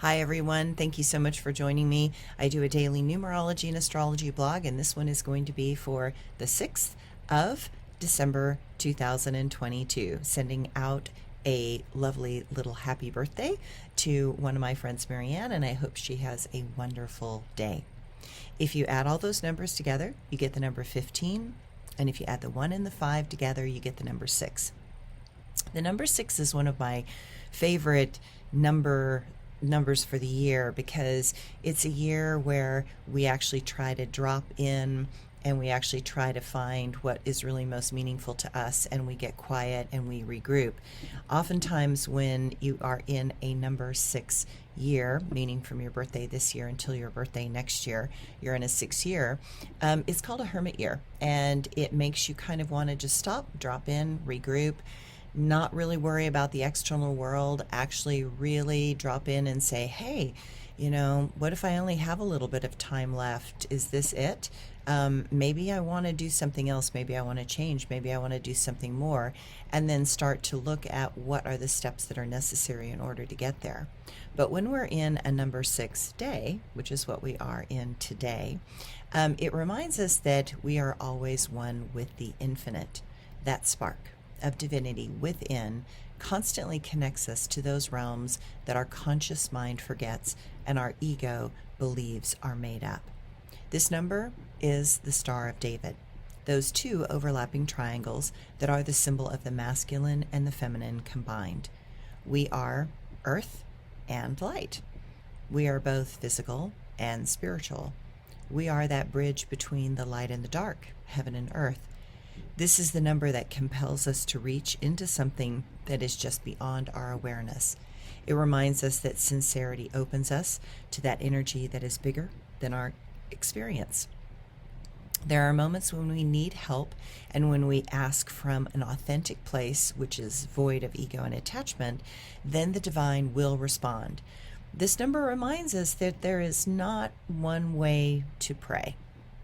Hi, everyone. Thank you so much for joining me. I do a daily numerology and astrology blog, and this one is going to be for the 6th of December 2022, sending out a lovely little happy birthday to one of my friends, Marianne, and I hope she has a wonderful day. If you add all those numbers together, you get the number 15, and if you add the 1 and the 5 together, you get the number 6. The number 6 is one of my favorite numbers for the year because it's a year where we actually try to drop in and we actually try to find what is really most meaningful to us, and we get quiet and we regroup. Oftentimes when you are in a number 6 year, meaning from your birthday this year until your birthday next year, you're in a 6 year, it's called a Hermit Year, and it makes you kind of want to just stop, drop in, regroup, not really worry about the external world, actually really drop in and say, hey, what if I only have a little bit of time left? Is this it? Maybe I want to do something else. Maybe I want to change. Maybe I want to do something more. And then start to look at what are the steps that are necessary in order to get there. But when we're in a number 6 day, which is what we are in today, it reminds us that we are always one with the infinite. That spark of divinity within constantly connects us to those realms that our conscious mind forgets and our ego believes are made up. This number is the Star of David, those two overlapping triangles that are the symbol of the masculine and the feminine combined. We are earth and light. We are both physical and spiritual. We are that bridge between the light and the dark, heaven and earth. This is the number that compels us to reach into something that is just beyond our awareness. It reminds us that sincerity opens us to that energy that is bigger than our experience. There are moments when we need help and when we ask from an authentic place, which is void of ego and attachment, then the divine will respond. This number reminds us that there is not one way to pray.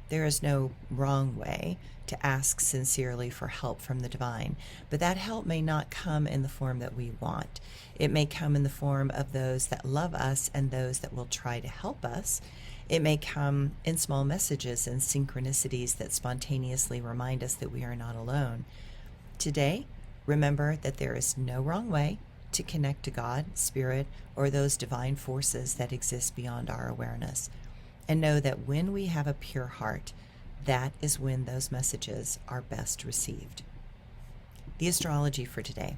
There is no wrong way to ask sincerely for help from the divine, but that help may not come in the form that we want. It may come in the form of those that love us and those that will try to help us. It may come in small messages and synchronicities that spontaneously remind us that we are not alone. Today, remember that there is no wrong way to connect to God, Spirit, or those divine forces that exist beyond our awareness. And know that when we have a pure heart, that is when those messages are best received. The astrology for today.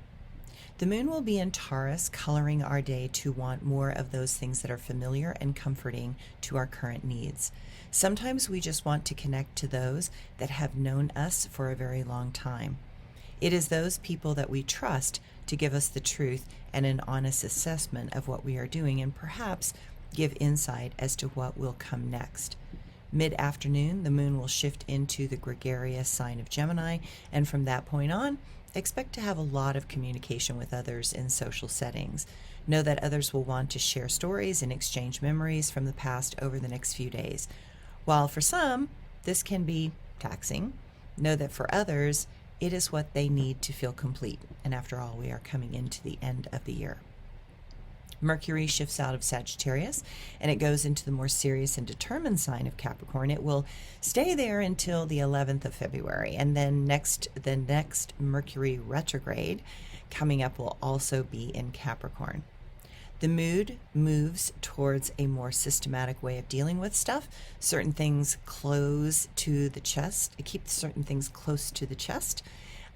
The moon will be in Taurus, coloring our day to want more of those things that are familiar and comforting to our current needs. Sometimes we just want to connect to those that have known us for a very long time. It is those people that we trust to give us the truth and an honest assessment of what we are doing, and perhaps give insight as to what will come next. Mid-afternoon, the moon will shift into the gregarious sign of Gemini, and from that point on, expect to have a lot of communication with others in social settings. Know that others will want to share stories and exchange memories from the past over the next few days. While for some, this can be taxing, know that for others, it is what they need to feel complete. And after all, we are coming into the end of the year. Mercury shifts out of Sagittarius and it goes into the more serious and determined sign of Capricorn. It will stay there until the 11th of February, and then the next Mercury retrograde coming up will also be in Capricorn. The mood moves towards a more systematic way of dealing with stuff. Certain things close to the chest. Keep certain things close to the chest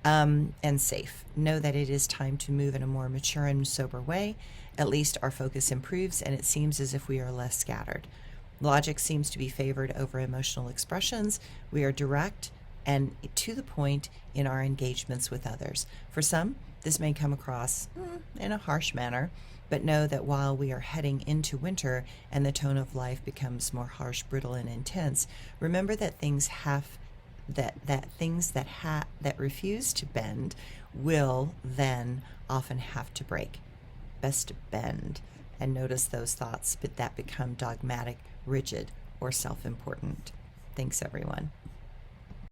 and safe. Know that it is time to move in a more mature and sober way. At least our focus improves, and it seems as if we are less scattered. Logic seems to be favored over emotional expressions. We are direct and to the point in our engagements with others. For some, this may come across in a harsh manner, but know that while we are heading into winter and the tone of life becomes more harsh, brittle, and intense, remember that things that refuse to bend will then often have to break. Best to bend, and notice those thoughts that become dogmatic, rigid, or self-important. Thanks, everyone.